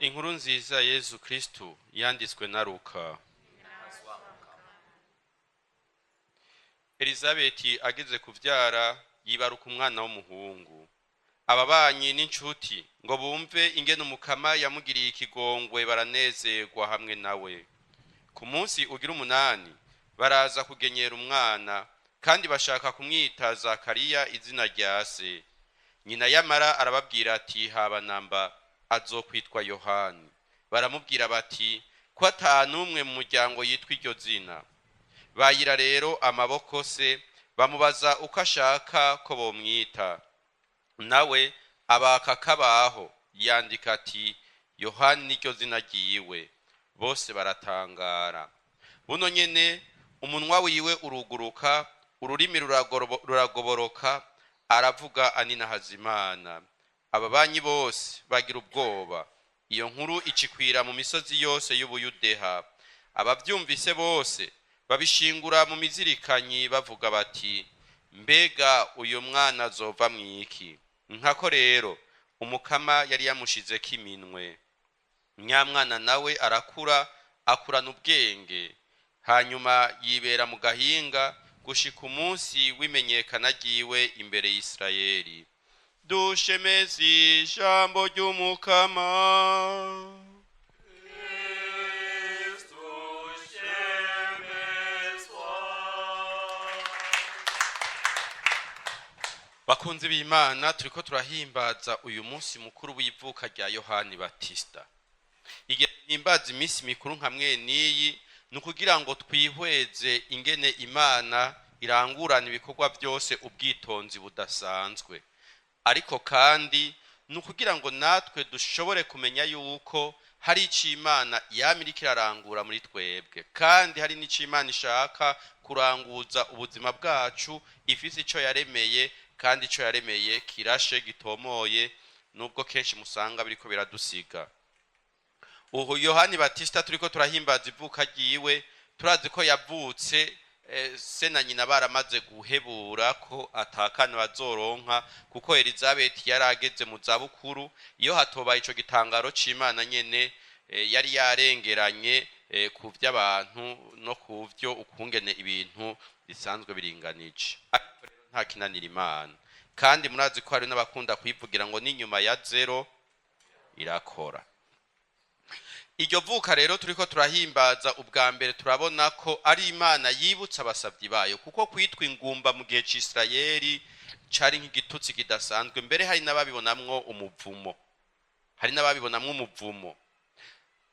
Inkuru nziza Yesu Kristu yanditswe na Luka. Elizabeti ageze kuvyara yibaruka umwana w'umuhungu. Ababanyi n'inshuti ngo bumve ingene umukama yamugiriye ikigongwe baranezerwa hamwe nawe. Ku munsi ugira 8 baraza kugenyera umwana kandi bashaka kumwita Zakariya izina rya se. Nyina yamara arababwira ati haba namba azokwitwa Yohani. Baramubwira bati ko atanumwe mu muryango yitwa iryo zina. Bayira rero amaboko se bamubaza uko ashaka ko bomwita. Nawe abaka kabaho yandika ati Yohani niryo zina ryiwe. Bose baratangara. Buno nyene umunwa wiwe uruguruka, ururimi ruragoboroka, aravuga anina hazimana. Ababanyi bose bagira ubwoba. Iyo nkuru icikwira mu misozi yose y'Ubuyudeha. Abavyumvise bose babishingura mu mizirikanyi bavuga bati mbega uyo mwana azova mwiki? Nkako rero umukama yari yamushizeko iminwe. Nyamwana nawe arakura, akurana ubwenge. Hanyuma yibera mu gahinga gushika umunsi w'imenyekana ryiwe imbere y'Isirayeli. Dushemeze ijambo ry'umukama. Bakunzi b'Imana, turiko turahimbaza uyu munsi mukuru w'ivuka rya Yohani Batista. Ihimbaza iminsi mikuru nkamwe niyi nukugira ngo twihweze ingene Imana irangurana ibikorwa byose ubwitonzi budasanzwe. Ariko kandi nukugira ngo natwe dushobore kumenya yuko hari ic'Imana yamirika irarangura muri twebwe, kandi hari n'ic'Imana ishaka kuranguza ubuzima bwacu, ifise ico yaremeye kandi ico yaremeye kirashe gitomoye, nubwo kenshi musanga biriko biradusiga. Uhu Yohani Batista turiko turahimbaza ivuka ryiwe, turazi ko yavutse se na nyina baramaze guhebura ko atakana bazoronka, kuko Elizabeti yarageze mu zabukuru. Iyo hatobaye ico gitangaro c'Imana nyene yari yarengeranye ku vy'abantu no ku vyo ukungene ibintu bisanzwe biringanije. Nta kinanira Imana, kandi murazi ko hari n'abakunda kwivugira ngo n'inyuma ya zero irakora. Iryo vuka rero turiko turahimbaza ubwa mbere turabona ko ari Imana yibutsa abasavyi bayo, kuko kwitwa ingumba mu gihe c'Isirayeli cari nk'igitutsi kidasanzwe. Mbere hari n'ababibonamwo umuvumo.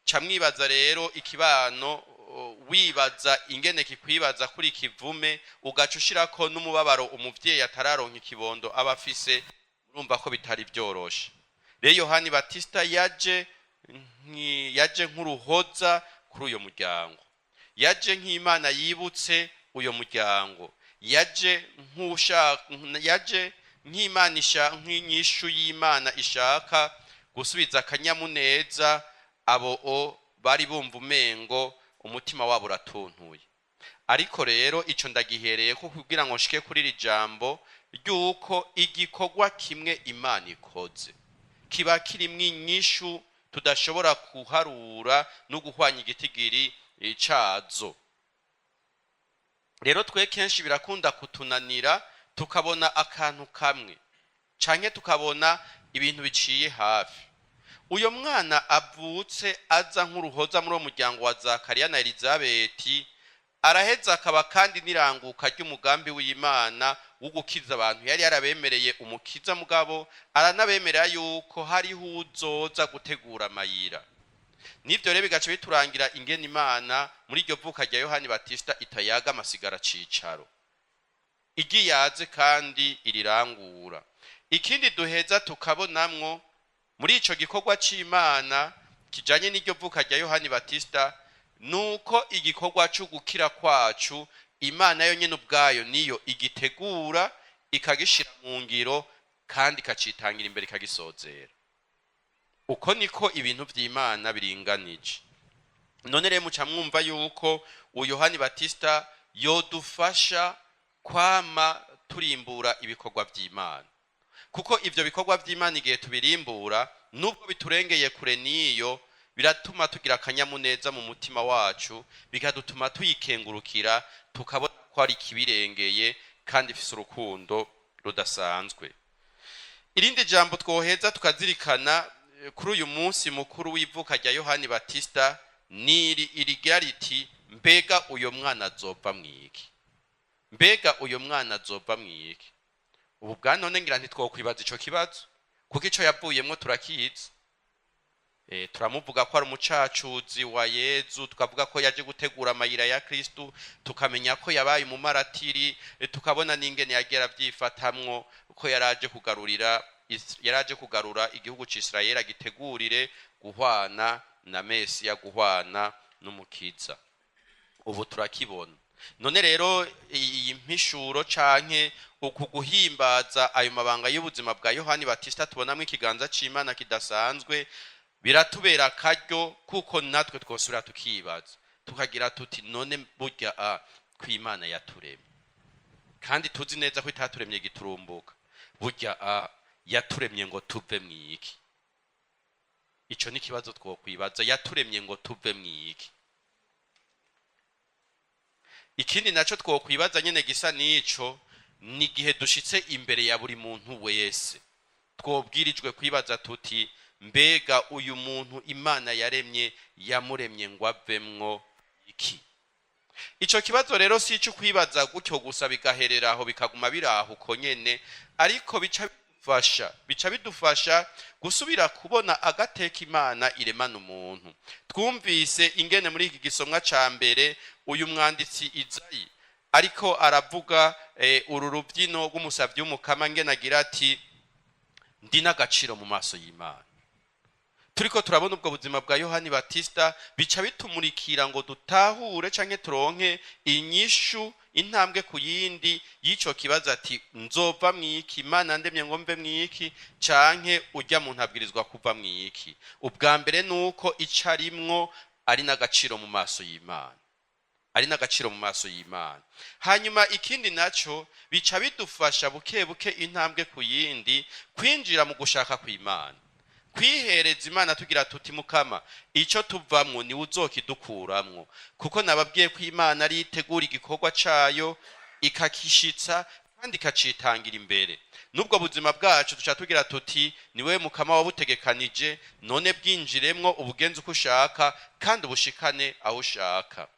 Camwibaza rero ikibano, wibaza ingene kikwibaza kuri kivume, ugaca ushirako n'umubabaro umuvyeyi atararonka ikibondo abafise. Urumva ko bitari byoroshe. Rero Yohani Batista yaje nk'uruhoza kuri uyo muryango, yaje nk'Imana yibutse uyo muryango, yaje nk'Imana nk'inyishu y'Imana ishaka gusubiza akanyamuneza abo bari bumva umengo umutima wabo uratuntuye. Ariko rero ico ndagihereye ko kugira ngo nshike kuri iri jambo ryuko igikorwa kimwe Imana ikoze kiba kirimwo inyishu tudashobora kuharura no guhwanya igitigiri cazo. Rero twe kenshi birakunda kutunanira tukabona akantu kamwe canke tukabona ibintu biciye hafi. Uyo mwana avutse aza nk'uruhoza muri uwo muryango wa Zakariya na Elizabeti, araheza akaba kandi niranguka ry'umugambi w'Imana wo gukiza abantu. Yari yarabemereye umukiza, mugabo aranabemerera yuko hariho uzoza gutegura amayira. Nivyo rero bigace biturangira ingene Imana muri iryo vuka rya Yohani Batista itayaga amasigara cicaro, igiyaze kandi irirangura. Ikindi duheza tukabonamwo muri ico gikorwa c'Imana kijanye n'iryo vuka rya Yohani Batista, nuko igikorwa cyo gukira kwacu Imana yo nyene ubwayo niyo igitegura, ikagishira mu ngiro, kandi ikacitangira imbere ikagisozera. Uko niko ibintu vy'Imana biringanije. None rero muca mwumva yuko Yohani Batista yodufasha kwama turimbura ibikorwa vy'Imana, kuko ivyo bikorwa vy'Imana igihe tubirimbura nubwo biturengeye kure niyo biratuma tugira akanyamuneza mu mutima wacu, bikadutuma tuyikengurukira tukabona ko ari kibirengeye kandi ifise urukundo rudasanzwe. Irindi jambo twoheza tukazirikana kuri uyu munsi mukuru w'ivuka rya Yohani Batista niri irigira riti mbega uyo mwana azova mwiki, mbega uyo mwana azova mwiki. Ubu bwa none ngira ntitwokwibaza ico kibazo kuko ico yavuyemwo turakizi. Turamuvuga ko ari umucacuzi wa Yezu, tukavuga ko yaje gutegura amayira ya Kristo, tukamenya ko yabaye umumaratiri, tukabona n'ingene yagera vyifatamwo ko yaraje kugarura igihugu c'Isirayeli agitegurire guhwana na Mesiya, guhwana n'umukiza. Ubu turakibona. None rero iyi mpishuro canke ukuguhimbaza ayo mabanga y'ubuzima bwa Yohani Batista tubonamwe ikiganza c'Imana kidasanzwe, biratubera akaryo kuko natwe twosubira tukibaza tukagira tuti none burya kw'Imana yaturemye kandi tuzi neza ko itaturemye giturumbuka, burya yaturemye ngo tuve mwiki. Ico ni kibazo twokwibaza, yaturemye ngo tuve mwiki. Ikindi naco twokwibaza nyene gisa nico, ni igihe dushitse imbere ya buri muntu wese twobwirijwe kwibaza tuti mbega uyu muntu Imana yaremye yamuremye ngo avemwo iki. Ico kibazo rero si ico kwibaza gutyo gusa bigaherera aho bikaguma biraho uko nyene, ariko bica bidufasha gusubira kubona agateka Imana iremana umuntu. Twumvise ingene muri iki gisomwa ca mbere uyu mwanditsi Izayi ariko aravuga uru rubyino rw'umusavyi w'umukama ngene agira ati ndi n'agaciro mu maso y'Imana. Turiko turabona ubwo buzima bwa Yohani Batista bica bitumurikira ngo dutahure canke turonke inyishu intambwe ku yindi y'ico kibazo ati nzova mwiki, Imana ndemye ngo mbe mwiki canke urya muntu abwirizwa kuva mwiki. Ubwa mbere nuko icarimwo ari n'agaciro mu maso y'Imana, ari n'agaciro mu maso y'Imana. Hanyuma ikindi naco bica bidufasha buke buke intambwe ku yindi kwinjira mu gushaka kw'Imana, kwihereza Imana tugira tuti Mukama ico tuvamwo ni uzokidukuramwo, kuko nababwiye ko Imana ari itegura igikorwa cayo ikakishitsa kandi ikacitangira imbere. Nubwo buzima bwacu tuca tugira tuti ni wewe Mukama wabutegekanije, none bwinjiremwo ubugenzi uko ushaka kandi ubushikane aho ushaka.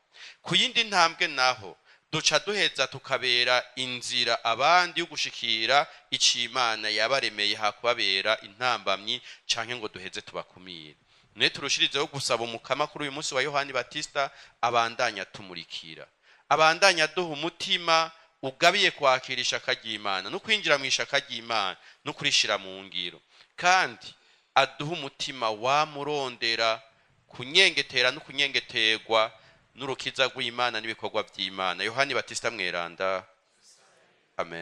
Ku yindi ntambwe naho duca duheza tukabera inzira abandi yo gushikira ic'Imana yabaremeye hakubabera intambamyi canke ngo duheze tubakumire. Ne turushirizeho gusaba Umukama kuri uyu munsi wa Yohani Batista abandanya tumurikira, abandanya duha umutima ugabiye kwakira ishaka ry'Imana no kwinjira mu ishaka ry'Imana no kurishira mu ngiro, kandi aduha umutima wamurondera kunyengetera no kunyengeterwa n'urukiza rw'Imana n'ibikorwa by'Imana. Yohani Batista mweranda. Amen.